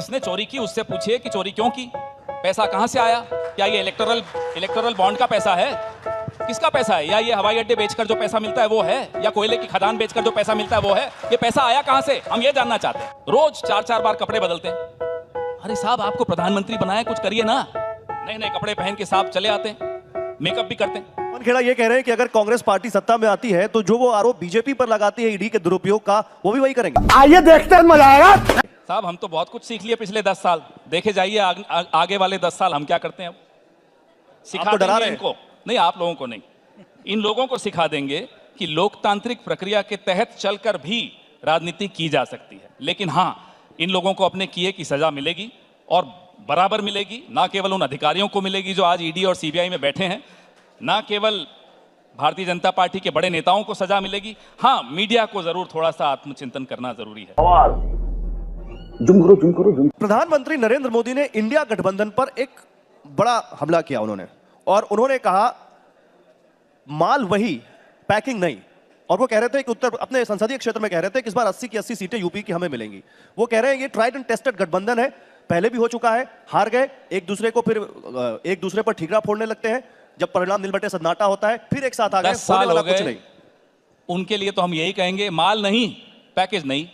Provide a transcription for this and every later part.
जिसने चोरी की उससे पूछिए कि चोरी क्यों की, पैसा कहां से आया, क्या ये इलेक्टोरल बॉन्ड का पैसा है, किसका पैसा है, या ये हवाई अड्डे बेचकर जो पैसा मिलता है वो है, या कोयले की खदान बेचकर जो पैसा मिलता है वो है, ये पैसा आया कहां से, हम ये जानना चाहते हैं। रोज 4-4 बार कपड़े बदलते हैं। अरे साहब, आपको प्रधानमंत्री बनाया, कुछ करिए ना। नए नए कपड़े पहन के साहब चले आते हैं, मेकअप भी करते हैं। पवन खेड़ा ये कह रहे हैं कि अगर कांग्रेस पार्टी सत्ता में आती है तो जो वो आरोप बीजेपी पर लगाती है ईडी के दुरुपयोग का, वो भी वही करेंगे। आइए देखते हैं, मजा आएगा। साहब, हम तो बहुत कुछ सीख लिए पिछले 10 साल, देखे जाइए आगे वाले 10 साल हम क्या करते हैं। अब सिखा देंगे इनको, नहीं आप लोगों को नहीं, इन लोगों को सिखा देंगे कि लोकतांत्रिक प्रक्रिया के तहत चलकर भी राजनीति की जा सकती है। लेकिन हां, इन लोगों को अपने किए की सजा मिलेगी और बराबर मिलेगी। ना केवल उन अधिकारियों को मिलेगी जो आज ईडी और सीबीआई में बैठे हैं, ना केवल भारतीय जनता पार्टी के बड़े नेताओं को सजा मिलेगी। हां, मीडिया को जरूर थोड़ा सा आत्मचिंतन करना जरूरी है। प्रधानमंत्री नरेंद्र मोदी ने इंडिया गठबंधन पर एक बड़ा हमला किया और उन्होंने कहा माल वही, पैकिंग नहीं। और वो कह रहे थे कि अपने संसदीय क्षेत्र में कह रहे थे कि इस बार 80 की 80 सीटें यूपी की हमें मिलेंगी। वो कह रहे हैं ये ट्राइड एंड टेस्टेड गठबंधन है, पहले भी हो चुका है, हार गए, एक दूसरे पर ठीकरा फोड़ने लगते हैं, जब परिणाम निलबटे सन्नाटा होता है, फिर एक साथ आ गए, होने वाला कुछ नहीं। उनके लिए तो हम यही कहेंगे, माल नहीं, पैकेज नहीं,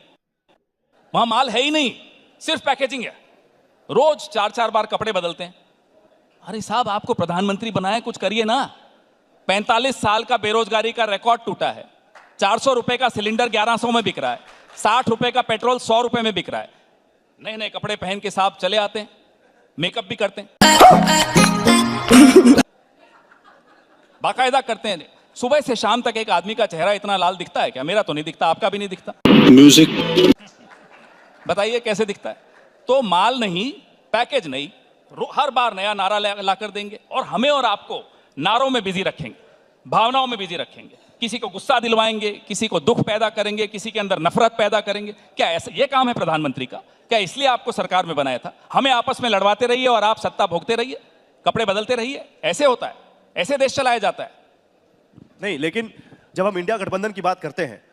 वहां माल है ही नहीं, सिर्फ पैकेजिंग है। रोज 4-4 बार कपड़े बदलते हैं। अरे साहब, आपको प्रधानमंत्री बनाया, कुछ करिए ना। 45 साल का बेरोजगारी का रिकॉर्ड टूटा है। 400 रुपए का सिलेंडर 1100 में बिक रहा है, 60 रुपए का पेट्रोल 100 रुपए में बिक रहा है। नए नए कपड़े पहन के साहब चले आते हैं, मेकअप भी करते हैं, बाकायदा करते हैं। सुबह से शाम तक एक आदमी का चेहरा इतना लाल दिखता है क्या? मेरा तो नहीं दिखता, आपका भी नहीं दिखता। म्यूजिक बताइए कैसे दिखता है? तो माल नहीं, पैकेज नहीं, हर बार नया नारा लाकर देंगे और हमें और आपको नारों में बिजी रखेंगे, भावनाओं में बिजी रखेंगे। किसी को गुस्सा दिलवाएंगे, किसी को दुख पैदा करेंगे, किसी के अंदर नफरत पैदा करेंगे। क्या ऐसा ये काम है प्रधानमंत्री का? क्या इसलिए आपको सरकार में बनाया था? हमें आपस में लड़वाते रहिए और आप सत्ता भोगते रहिए, कपड़े बदलते रहिए। ऐसे होता है? ऐसे देश चलाया जाता है? नहीं, लेकिन जब हम इंडिया गठबंधन की बात करते हैं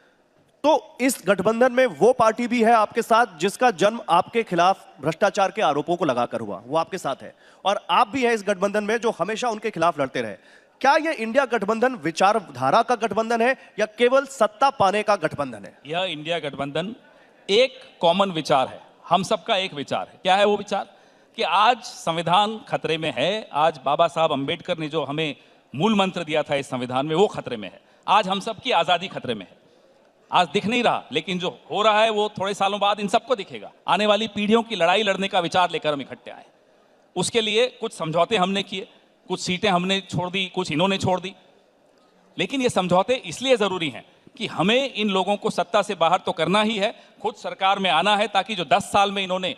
तो इस गठबंधन में वो पार्टी भी है आपके साथ जिसका जन्म आपके खिलाफ भ्रष्टाचार के आरोपों को लगाकर हुआ, वो आपके साथ है। और आप भी हैं इस गठबंधन में जो हमेशा उनके खिलाफ लड़ते रहे। क्या ये इंडिया गठबंधन विचारधारा का गठबंधन है या केवल सत्ता पाने का गठबंधन है? यह इंडिया गठबंधन एक कॉमन विचार है, हम सबका एक विचार है। क्या है वो विचार? कि आज संविधान खतरे में है। आज बाबा साहब अंबेडकर ने जो हमें मूल मंत्र दिया था इस संविधान में, वो खतरे में है। आज हम सबकी आजादी खतरे में है। आज दिख नहीं रहा, लेकिन जो हो रहा है वो थोड़े सालों बाद इन सबको दिखेगा। आने वाली पीढ़ियों की लड़ाई लड़ने का विचार लेकर हम इकट्ठे आए। उसके लिए कुछ समझौते हमने किए, कुछ सीटें हमने छोड़ दी, कुछ इन्होंने छोड़ दी। लेकिन ये समझौते इसलिए जरूरी हैं कि हमें इन लोगों को सत्ता से बाहर तो करना ही है, खुद सरकार में आना है, ताकि जो 10 साल में इन्होंने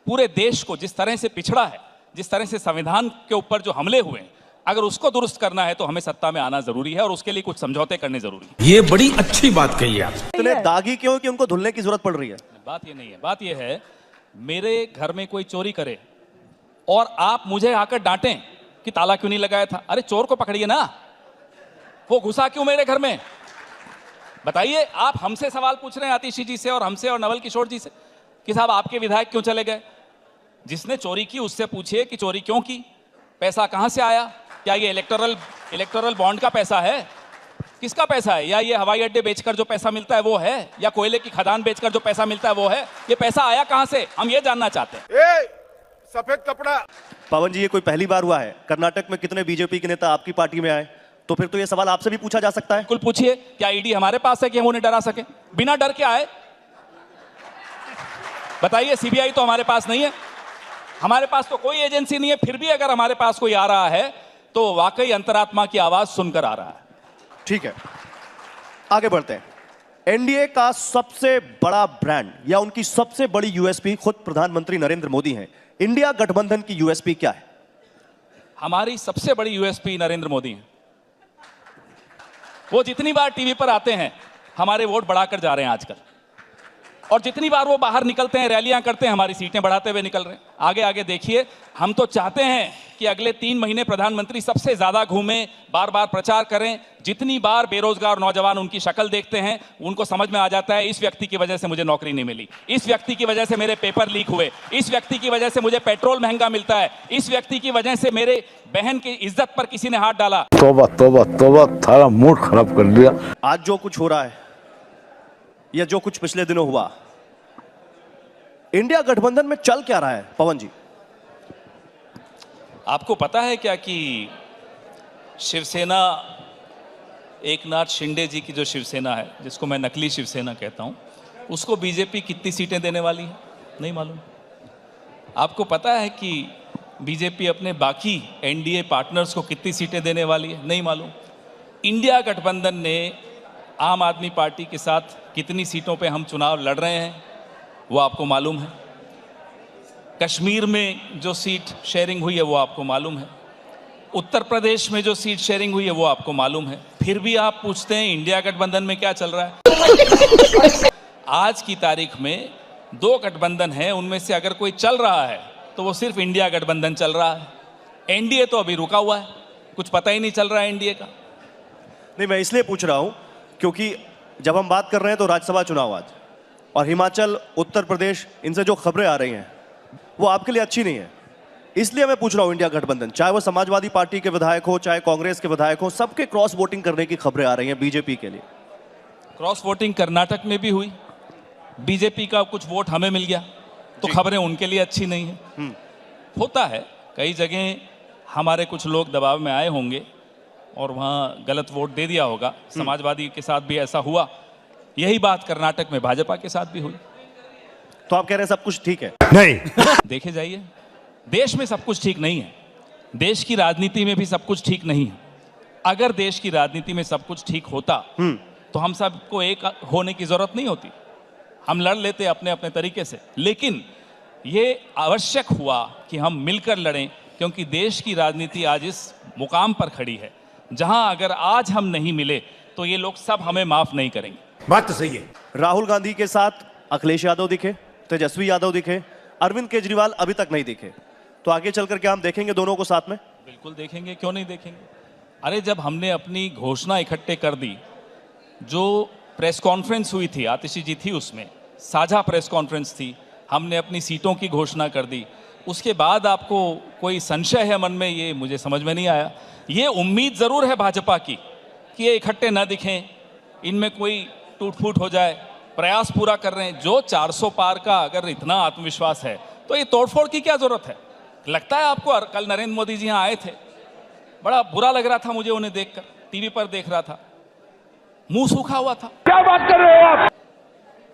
पूरे देश को जिस तरह से पिछड़ा है, जिस तरह से संविधान के ऊपर जो हमले हुए हैं, अगर उसको दुरुस्त करना है तो हमें सत्ता में आना जरूरी है और उसके लिए कुछ समझौते करने जरूरी है। ये बड़ी अच्छी बात कही आप। इतने दागी क्यों कि उनको धुलने की जरूरत पड़ रही है? बात ये नहीं है, बात ये है, मेरे घर में कोई चोरी करे और आप मुझे आकर डांटें कि ताला क्यों नहीं लगाया था। अरे चोर को पकड़िए ना, वो घुसा क्यों मेरे घर में? बताइए। आप हमसे सवाल पूछ रहे हैं, आतिशी जी से और हमसे और नवल किशोर जी से, कि साहब आपके विधायक क्यों चले गए। जिसने चोरी की उससे पूछिए कि चोरी क्यों की, पैसा कहां से आया, क्या ये इलेक्टोरल बॉन्ड का पैसा है, किसका पैसा है, या ये हवाई अड्डे बेचकर जो पैसा मिलता है वो है, या कोयले की खदान बेचकर जो पैसा मिलता है वो है, ये पैसा आया कहां से, हम ये जानना चाहते हैं। सफेद कपड़ा। पवन जी, ये कोई पहली बार हुआ है? कर्नाटक में कितने बीजेपी के नेता आपकी पार्टी में आए? तो फिर तो ये सवाल आपसे भी पूछा जा सकता है। बिल्कुल पूछिए। क्या ईडी हमारे पास है कि हम उन्हें डरा सके? बिना डर के आए। बताइए। सीबीआई तो हमारे पास नहीं है, हमारे पास तो कोई एजेंसी नहीं है। फिर भी अगर हमारे पास कोई आ रहा है तो वाकई अंतरात्मा की आवाज सुनकर आ रहा है। ठीक है, आगे बढ़ते हैं। एनडीए का सबसे बड़ा ब्रांड या उनकी सबसे बड़ी यूएसपी खुद प्रधानमंत्री नरेंद्र मोदी हैं। इंडिया गठबंधन की यूएसपी क्या है? हमारी सबसे बड़ी यूएसपी नरेंद्र मोदी हैं। वो जितनी बार टीवी पर आते हैं हमारे वोट बढ़ाकर जा रहे हैं आजकल, और जितनी बार वो बाहर निकलते हैं, रैलियां करते हैं, हमारी सीटें बढ़ाते हुए निकल रहे हैं। आगे आगे देखिए। हम तो चाहते हैं कि कि अगले 3 महीने प्रधानमंत्री सबसे ज्यादा घूमें, बार बार प्रचार करें। जितनी बार बेरोजगार नौजवान उनकी शक्ल देखते हैं, उनको समझ में आ जाता है इस व्यक्ति की वजह से मुझे नौकरी नहीं मिली, इस व्यक्ति की वजह से मेरे पेपर लीक हुए, इस व्यक्ति की वजह से मुझे पेट्रोल महंगा मिलता है, इस व्यक्ति की वजह से मेरे बहन की इज्जत पर किसी ने हाथ डाला। तौबा तौबा तौबा, थारा मूड खराब कर दिया। आज जो कुछ हो रहा है या जो कुछ पिछले दिनों हुआ, इंडिया गठबंधन में चल क्या रहा है पवन जी? आपको पता है क्या कि शिवसेना, एकनाथ शिंदे जी की जो शिवसेना है, जिसको मैं नकली शिवसेना कहता हूं, उसको बीजेपी कितनी सीटें देने वाली है? नहीं मालूम। आपको पता है कि बीजेपी अपने बाकी एनडीए पार्टनर्स को कितनी सीटें देने वाली है? नहीं मालूम। इंडिया गठबंधन ने आम आदमी पार्टी के साथ कितनी सीटों पे हम चुनाव लड़ रहे हैं वो आपको मालूम है। कश्मीर में जो सीट शेयरिंग हुई है वो आपको मालूम है। उत्तर प्रदेश में जो सीट शेयरिंग हुई है वो आपको मालूम है। फिर भी आप पूछते हैं इंडिया गठबंधन में क्या चल रहा है? आज की तारीख में 2 गठबंधन हैं, उनमें से अगर कोई चल रहा है तो वो सिर्फ इंडिया गठबंधन चल रहा है। एनडीए तो अभी रुका हुआ है, कुछ पता ही नहीं चल रहा है एनडीए का। नहीं, मैं इसलिए पूछ रहा हूं क्योंकि जब हम बात कर रहे हैं तो राज्यसभा चुनाव आज, और हिमाचल, उत्तर प्रदेश, इनसे जो खबरें आ रही हैं वो आपके लिए अच्छी नहीं है। इसलिए मैं पूछ रहा हूं, इंडिया गठबंधन, चाहे वो समाजवादी पार्टी के विधायक हो, चाहे कांग्रेस के विधायक हो, सबके क्रॉस वोटिंग करने की खबरें आ रही हैं बीजेपी के लिए। क्रॉस वोटिंग कर्नाटक में भी हुई, बीजेपी का कुछ वोट हमें मिल गया, तो खबरें उनके लिए अच्छी नहीं है। होता है, कई जगह हमारे कुछ लोग दबाव में आए होंगे और वहाँ गलत वोट दे दिया होगा। समाजवादी के साथ भी ऐसा हुआ, यही बात कर्नाटक में भाजपा के साथ भी हुई। तो आप कह रहे हैं सब कुछ ठीक है? नहीं, देखे जाइए, देश में सब कुछ ठीक नहीं है, देश की राजनीति में भी सब कुछ ठीक नहीं है। अगर देश की राजनीति में सब कुछ ठीक होता तो हम सबको एक होने की जरूरत नहीं होती, हम लड़ लेते अपने अपने तरीके से। लेकिन ये आवश्यक हुआ कि हम मिलकर लड़ें, क्योंकि देश की राजनीति आज इस मुकाम पर खड़ी है जहां अगर आज हम नहीं मिले तो ये लोग सब हमें माफ नहीं करेंगे। बात तो सही है। राहुल गांधी के साथ अखिलेश यादव दिखे, तेजस्वी यादव दिखे, अरविंद केजरीवाल अभी तक नहीं दिखे, तो आगे चलकर क्या हम देखेंगे दोनों को साथ में? बिल्कुल देखेंगे, क्यों नहीं देखेंगे। अरे जब हमने अपनी घोषणा इकट्ठे कर दी, जो प्रेस कॉन्फ्रेंस हुई थी, आतिशी जी थी उसमें, साझा प्रेस कॉन्फ्रेंस थी, हमने अपनी सीटों की घोषणा कर दी, उसके बाद आपको कोई संशय है मन में, ये मुझे समझ में नहीं आया। ये उम्मीद जरूर है भाजपा की कि ये इकट्ठे न दिखें, इनमें कोई टूट फूट हो जाए, प्रयास पूरा कर रहे हैं। जो 400 पार का अगर इतना आत्मविश्वास है तो ये तोड़फोड़ की क्या जरूरत है? लगता है आपको? कल नरेंद्र मोदी जी यहाँ आए थे, बड़ा बुरा लग रहा था मुझे उन्हें देखकर, टीवी पर देख रहा था, मुंह सूखा हुआ था। क्या बात कर रहे हो आप?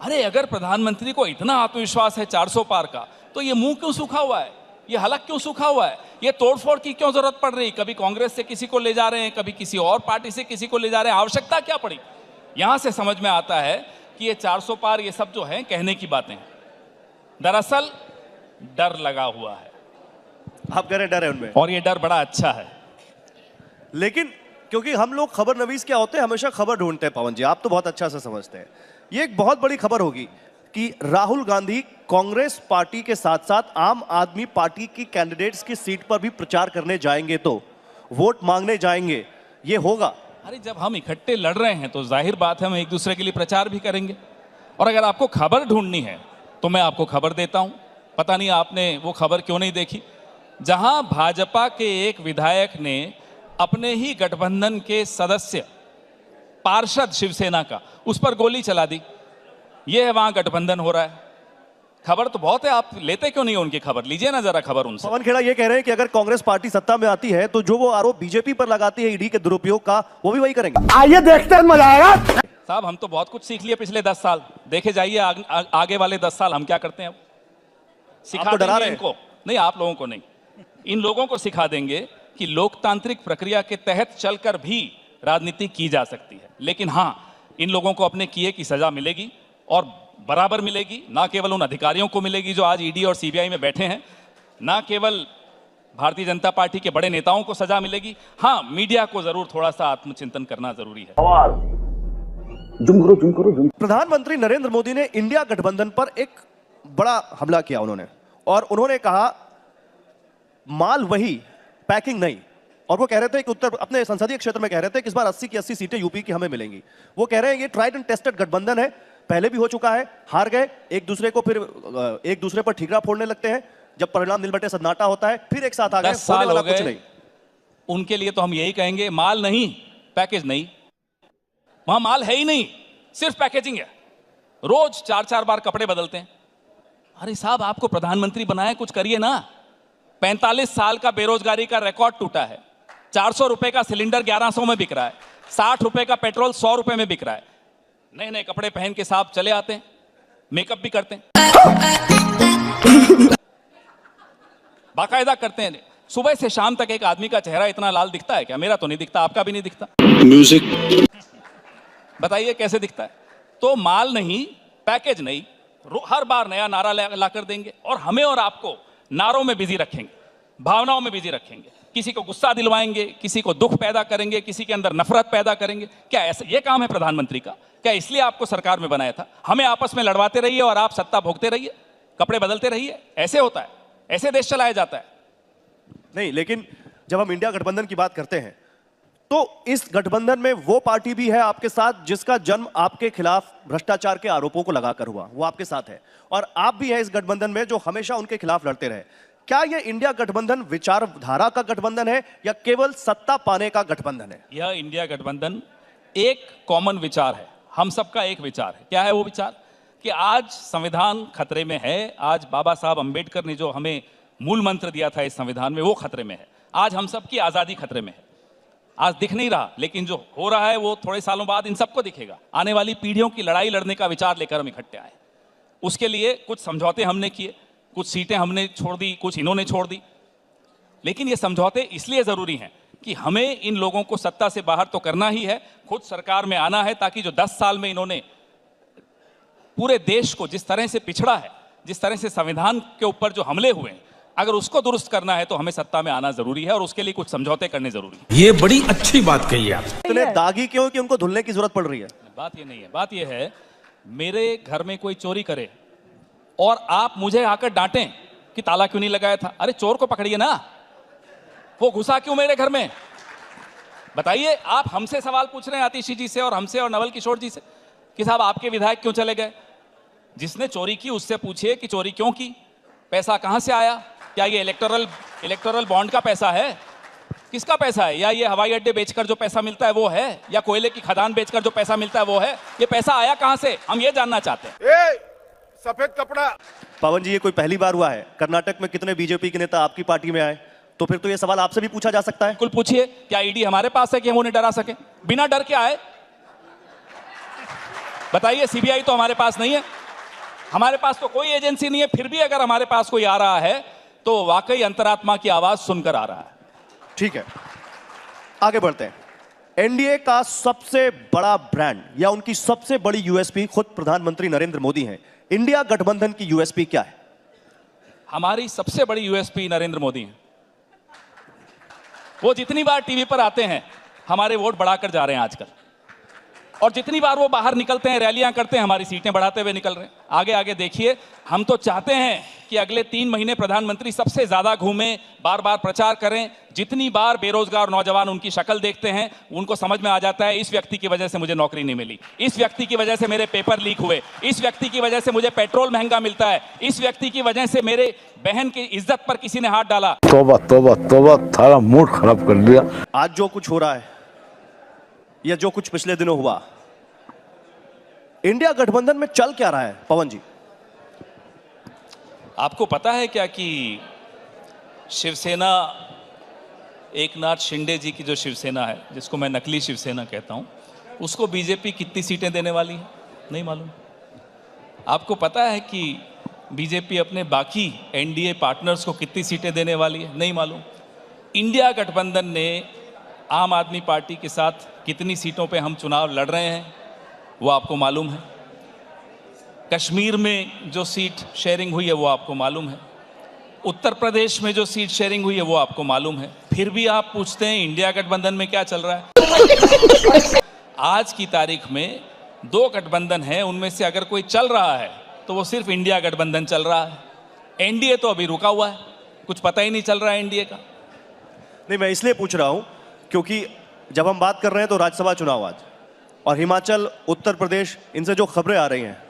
अरे अगर प्रधानमंत्री को इतना आत्मविश्वास है 400 पार का, तो ये मुंह क्यों सूखा हुआ है? ये हलक क्यों सूखा हुआ है? ये तोड़फोड़ की क्यों जरूरत पड़ रही? कभी कांग्रेस से किसी को ले जा रहे हैं, कभी किसी और पार्टी से किसी को ले जा रहे हैं, आवश्यकता क्या पड़ी? यहां से समझ में आता है कि ये 400 पार, ये सब जो है कहने की बातें, दरअसल डर लगा हुआ है। आप कह रहे हैं डर है उनमें, और ये डर बड़ा अच्छा है। लेकिन क्योंकि हम लोग खबर नवीस क्या होते हैं, हमेशा खबर ढूंढते हैं पवन जी, आप तो बहुत अच्छा से समझते हैं। ये एक बहुत बड़ी खबर होगी कि राहुल गांधी कांग्रेस पार्टी के साथ साथ आम आदमी पार्टी की कैंडिडेट्स की सीट पर भी प्रचार करने जाएंगे, तो वोट मांगने जाएंगे, ये होगा। अरे जब हम इकट्ठे लड़ रहे हैं तो जाहिर बात है हम एक दूसरे के लिए प्रचार भी करेंगे। और अगर आपको खबर ढूंढनी है तो मैं आपको खबर देता हूं, पता नहीं आपने वो खबर क्यों नहीं देखी, जहां भाजपा के एक विधायक ने अपने ही गठबंधन के सदस्य, पार्षद शिवसेना का, उस पर गोली चला दी। ये है वहां गठबंधन हो रहा है। खबर तो बहुत है, आप लेते क्यों नहीं हो उनकी खबर? लीजिए ना जरा खबर उनसे। पवन खेड़ा ये कह रहे हैं कि अगर कांग्रेस पार्टी सत्ता में आती है तो जो वो आरोप बीजेपी पर लगाती है ईडी के दुरुपयोग का, वो भी वही करेंगे। आइए देखते हैं, मजा आएगा। साहब हम तो बहुत कुछ सीख लिए पिछले 10 साल, देखे जाइए आगे वाले 10 साल हम क्या करते हैं। सिखा तो डरा देंगे रहे हैं। इनको, नहीं आप लोगों को नहीं, इन लोगों को सिखा देंगे कि लोकतांत्रिक प्रक्रिया के तहत चलकर भी राजनीति की जा सकती है। लेकिन हाँ, इन लोगों को अपने किए की सजा मिलेगी और बराबर मिलेगी। ना केवल उन अधिकारियों को मिलेगी जो आज ईडी और सीबीआई में बैठे हैं, ना केवल भारतीय जनता पार्टी के बड़े नेताओं को सजा मिलेगी। हाँ, मीडिया को जरूर थोड़ा सा आत्मचिंतन करना जरूरी है। प्रधानमंत्री नरेंद्र मोदी ने इंडिया गठबंधन पर एक बड़ा हमला किया उन्होंने, और उन्होंने कहा माल वही, पैकिंग नहीं। और वो कह रहे थे कि उत्तर अपने संसदीय क्षेत्र में कह रहे थे कि इस बार 80 की 80 सीटें यूपी की हमें मिलेंगी। वो कह रहे हैं ये ट्राइड एंड टेस्टेड गठबंधन है, पहले भी हो चुका है, हार गए, एक दूसरे को फिर एक दूसरे पर ठीकरा फोड़ने लगते हैं, जब परिणाम निलबटे सन्नाटा होता है फिर एक साथ आ गए, 10 साल होने वाला हो कुछ गए। नहीं। उनके लिए तो हम यही कहेंगे, माल नहीं, पैकेज नहीं, वहां माल है ही नहीं, सिर्फ पैकेजिंग है। रोज 4-4 बार कपड़े बदलते हैं। अरे साहब, आपको प्रधानमंत्री बनाए, कुछ करिए ना। 45 साल का बेरोजगारी का रिकॉर्ड टूटा है। 400 रुपए का सिलेंडर 1100 में बिक रहा है, 60 रुपए का पेट्रोल 100 रुपए में बिक रहा है। नए नए कपड़े पहन के साहब चले आते हैं, मेकअप भी करते हैं, बाकायदा करते हैं। सुबह से शाम तक एक आदमी का चेहरा इतना लाल दिखता है क्या? मेरा तो नहीं दिखता, आपका भी नहीं दिखता। म्यूजिक बताइए कैसे दिखता है? तो माल नहीं, पैकेज नहीं, हर बार नया नारा ला कर देंगे और हमें और आपको नारों में बिजी रखेंगे, भावनाओं में बिजी रखेंगे। किसी को गुस्सा दिलवाएंगे, किसी को दुख पैदा करेंगे, किसी के अंदर नफरत पैदा करेंगे। क्या ऐसा ये काम है प्रधानमंत्री का? क्या इसलिए आपको सरकार में बनाया था? हमें आपस में लड़वाते रहिए और आप सत्ता भोगते रहिए, कपड़े बदलते रहिए। ऐसे होता है? ऐसे देश चलाया जाता है? नहीं, लेकिन जब हम इंडिया गठबंधन की बात करते हैं तो इस गठबंधन में वो पार्टी भी है आपके साथ जिसका जन्म आपके खिलाफ भ्रष्टाचार के आरोपों को लगाकर हुआ, वो आपके साथ है। और आप भी हैं इस गठबंधन में जो हमेशा उनके खिलाफ लड़ते रहे। क्या ये इंडिया गठबंधन विचारधारा का गठबंधन है या केवल सत्ता पाने का गठबंधन है? यह इंडिया गठबंधन एक कॉमन विचार है, हम सबका एक विचार है। क्या है वो विचार? कि आज संविधान खतरे में है। आज बाबा साहब अंबेडकर ने जो हमें मूल मंत्र दिया था इस संविधान में, वो खतरे में है। आज हम सबकी आजादी खतरे में है। आज दिख नहीं रहा, लेकिन जो हो रहा है वो थोड़े सालों बाद इन सबको दिखेगा। आने वाली पीढ़ियों की लड़ाई लड़ने का विचार लेकर हम इकट्ठे आए। उसके लिए कुछ समझौते हमने किए, कुछ सीटें हमने छोड़ दी, कुछ इन्होंने छोड़ दी। लेकिन ये समझौते इसलिए जरूरी हैं कि हमें इन लोगों को सत्ता से बाहर तो करना ही है, खुद सरकार में आना है, ताकि जो 10 साल में इन्होंने पूरे देश को जिस तरह से पिछड़ा है, जिस तरह से संविधान के ऊपर जो हमले हुए हैं, अगर उसको दुरुस्त करना है तो हमें सत्ता में आना जरूरी है और उसके लिए कुछ समझौते करने जरूरी है। ये बड़ी अच्छी बात कही आप। इतने दागी क्यों कि उनको धुलने की जरूरत पड़ रही है? बात ये नहीं है, बात ये है, मेरे घर में कोई चोरी करे और आप मुझे आकर डांटें कि ताला क्यों नहीं लगाया था। अरे चोर को पकड़िए ना, वो घुसा क्यों मेरे घर में? बताइए। आप हमसे सवाल पूछ रहे हैं, आतिशी जी से और हमसे और नवल किशोर जी से, कि साहब आपके विधायक क्यों चले गए? जिसने चोरी की उससे पूछिए कि चोरी क्यों की, पैसा कहां से आया, क्या ये इलेक्टोरल बॉन्ड का पैसा है, किसका पैसा है, या ये हवाई अड्डे बेचकर जो पैसा मिलता है वो है, या कोयले की खदान बेचकर जो पैसा मिलता है वो है? ये पैसा आया कहां से, हम ये जानना चाहते हैं। सफेद कपड़ा। पवन जी, ये कोई पहली बार हुआ है? कर्नाटक में कितने बीजेपी के नेता आपकी पार्टी में आए? तो फिर तो ये सवाल आपसे भी पूछा जा सकता है। बिल्कुल पूछिए। क्या ईडी हमारे पास है कि हम उन्हें डरा सके? बिना डर के आए, बताइए। सीबीआई तो हमारे पास नहीं है, हमारे पास तो कोई एजेंसी नहीं है। फिर भी अगर हमारे पास कोई आ रहा है तो वाकई अंतरात्मा की आवाज सुनकर आ रहा है। ठीक है, आगे बढ़ते हैं। एनडीए का सबसे बड़ा ब्रांड या उनकी सबसे बड़ी यूएसपी खुद प्रधानमंत्री नरेंद्र मोदी हैं। इंडिया गठबंधन की यूएसपी क्या है? हमारी सबसे बड़ी यूएसपी नरेंद्र मोदी हैं। वो जितनी बार टीवी पर आते हैं हमारे वोट बढ़ाकर जा रहे हैं आजकल, और जितनी बार वो बाहर निकलते हैं, रैलियां करते हैं, हमारी सीटें बढ़ाते हुए निकल रहे हैं। आगे आगे देखिए। हम तो चाहते हैं कि अगले 3 महीने प्रधानमंत्री सबसे ज्यादा घूमें, बार बार प्रचार करें। जितनी बार बेरोजगार नौजवान उनकी शक्ल देखते हैं, उनको समझ में आ जाता है इस व्यक्ति की वजह से मुझे नौकरी नहीं मिली, इस व्यक्ति की वजह से मेरे पेपर लीक हुए, इस व्यक्ति की वजह से मुझे पेट्रोल महंगा मिलता है, इस व्यक्ति की वजह से मेरे बहन की इज्जत पर किसी ने हाथ डाला। तोबा तोबा तोबा, थारा मूड खराब कर दिया। आज जो कुछ हो रहा है या जो कुछ पिछले दिनों हुआ, इंडिया गठबंधन में चल क्या रहा है पवन जी? आपको पता है क्या कि शिवसेना, एकनाथ शिंदे जी की जो शिवसेना है, जिसको मैं नकली शिवसेना कहता हूं, उसको बीजेपी कितनी सीटें देने वाली है? नहीं मालूम। आपको पता है कि बीजेपी अपने बाकी एनडीए पार्टनर्स को कितनी सीटें देने वाली है? नहीं मालूम। इंडिया गठबंधन ने आम आदमी पार्टी के साथ कितनी सीटों पे हम चुनाव लड़ रहे हैं वो आपको मालूम है। कश्मीर में जो सीट शेयरिंग हुई है वो आपको मालूम है। उत्तर प्रदेश में जो सीट शेयरिंग हुई है वो आपको मालूम है। फिर भी आप पूछते हैं इंडिया गठबंधन में क्या चल रहा है? आज की तारीख में 2 गठबंधन हैं, उनमें से अगर कोई चल रहा है तो वो सिर्फ इंडिया गठबंधन चल रहा है। एनडीए तो अभी रुका हुआ है, कुछ पता ही नहीं चल रहा है एनडीए का। नहीं, मैं इसलिए पूछ रहा हूं क्योंकि जब हम बात कर रहे हैं तो राज्यसभा चुनाव आज, और हिमाचल, उत्तर प्रदेश, इनसे जो खबरें आ रही हैं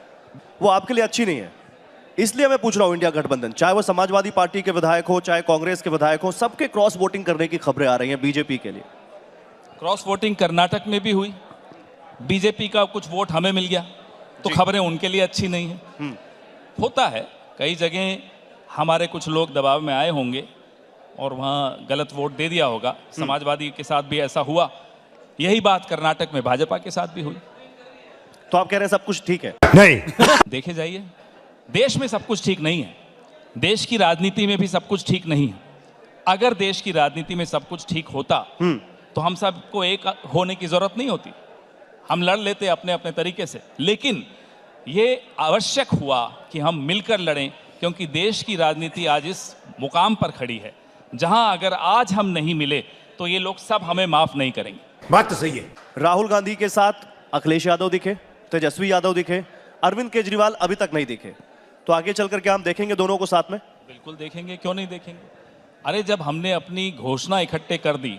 वो आपके लिए अच्छी नहीं है। इसलिए मैं पूछ रहा हूं, इंडिया गठबंधन, चाहे वो समाजवादी पार्टी के विधायक हो, चाहे कांग्रेस के विधायक हो, सबके क्रॉस वोटिंग करने की खबरें आ रही हैं बीजेपी के लिए। क्रॉस वोटिंग कर्नाटक में भी हुई, बीजेपी का कुछ वोट हमें मिल गया, तो खबरें उनके लिए अच्छी नहीं है। होता है, कई जगह हमारे कुछ लोग दबाव में आए होंगे और वहाँ गलत वोट दे दिया होगा। समाजवादी के साथ भी ऐसा हुआ, यही बात कर्नाटक में भाजपा के साथ भी हुई। तो आप कह रहे हैं सब कुछ ठीक है? नहीं। देखे जाइए, देश में सब कुछ ठीक नहीं है, देश की राजनीति में भी सब कुछ ठीक नहीं है। अगर देश की राजनीति में सब कुछ ठीक होता तो हम सबको एक होने की जरूरत नहीं होती, हम लड़ लेते अपने अपने तरीके से। लेकिन ये आवश्यक हुआ कि हम मिलकर लड़ें, क्योंकि देश की राजनीति आज इस मुकाम पर खड़ी है जहां अगर आज हम नहीं मिले तो ये लोग सब हमें माफ नहीं करेंगे। बात तो सही है। राहुल गांधी के साथ अखिलेश यादव दिखे, तेजस्वी यादव दिखे, अरविंद केजरीवाल अभी तक नहीं दिखे, तो आगे चलकर क्या हम देखेंगे दोनों को साथ में? बिल्कुल देखेंगे, क्यों नहीं देखेंगे। अरे जब हमने अपनी घोषणा इकट्ठे कर दी,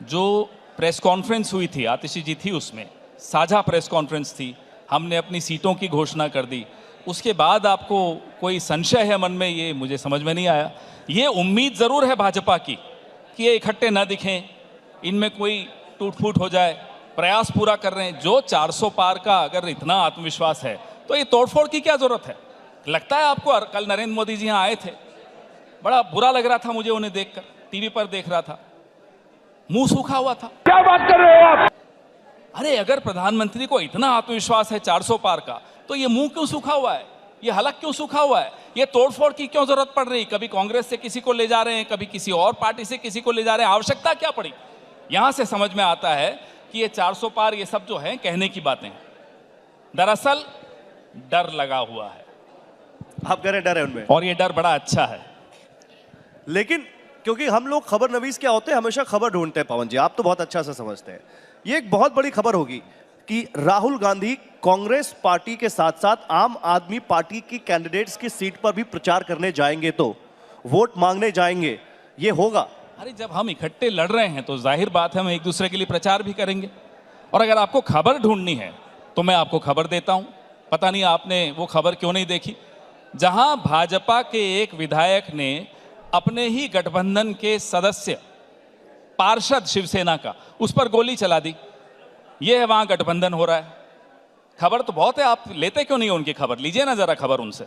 जो प्रेस कॉन्फ्रेंस हुई थी, आतिशी जी थी उसमें, साझा प्रेस कॉन्फ्रेंस थी, हमने अपनी सीटों की घोषणा कर दी, उसके बाद आपको कोई संशय है मन में, ये मुझे समझ में नहीं आया। ये उम्मीद ज़रूर है भाजपा की कि ये इकट्ठे ना दिखें, इनमें कोई टूट फूट हो जाए, प्रयास पूरा कर रहे हैं। जो 400 पार का अगर इतना आत्मविश्वास है तो ये तोड़फोड़ की क्या ज़रूरत है? लगता है आपको? कल नरेंद्र मोदी जी यहाँ आए थे, बड़ा बुरा लग रहा था मुझे उन्हें देखकर, टीवी पर देख रहा था, मुंह सूखा हुआ था। क्या बात कर रहे हो आप? अरे अगर प्रधानमंत्री को इतना आत्मविश्वास है 400 पार का, तो ये मुंह क्यों सूखा हुआ है, ये हलक क्यों सूखा हुआ है, ये तोड़फोड़ की क्यों जरूरत पड़ रही? कभी कांग्रेस से किसी को ले जा रहे हैं, कभी किसी और पार्टी से किसी को ले जा रहे हैं, आवश्यकता क्या पड़ी? यहां से समझ में आता है कि ये 400 पार, ये सब जो है कहने की बातें, दरअसल डर लगा हुआ है। आप कह रहे हैं डर है उनमें, और ये डर बड़ा अच्छा है। लेकिन क्योंकि हम लोग खबर नवीस क्या होते हैं, हमेशा खबर ढूंढते हैं। पवन जी, आप तो बहुत अच्छा से समझते हैं। ये एक बहुत बड़ी खबर होगी कि राहुल गांधी कांग्रेस पार्टी के साथ साथ आम आदमी पार्टी की कैंडिडेट्स की सीट पर भी प्रचार करने जाएंगे, तो वोट मांगने जाएंगे, ये होगा। अरे जब हम इकट्ठे लड़ रहे हैं तो जाहिर बात है हम एक दूसरे के लिए प्रचार भी करेंगे। और अगर आपको खबर ढूंढनी है तो मैं आपको खबर देता हूं। पता नहीं आपने वो खबर क्यों नहीं देखी, जहां भाजपा के एक विधायक ने अपने ही गठबंधन के सदस्य, पार्षद शिवसेना का, उस पर गोली चला दी। ये है वहां गठबंधन हो रहा है। खबर तो बहुत है, आप लेते क्यों नहीं हो उनकी खबर? लीजिए ना जरा खबर उनसे।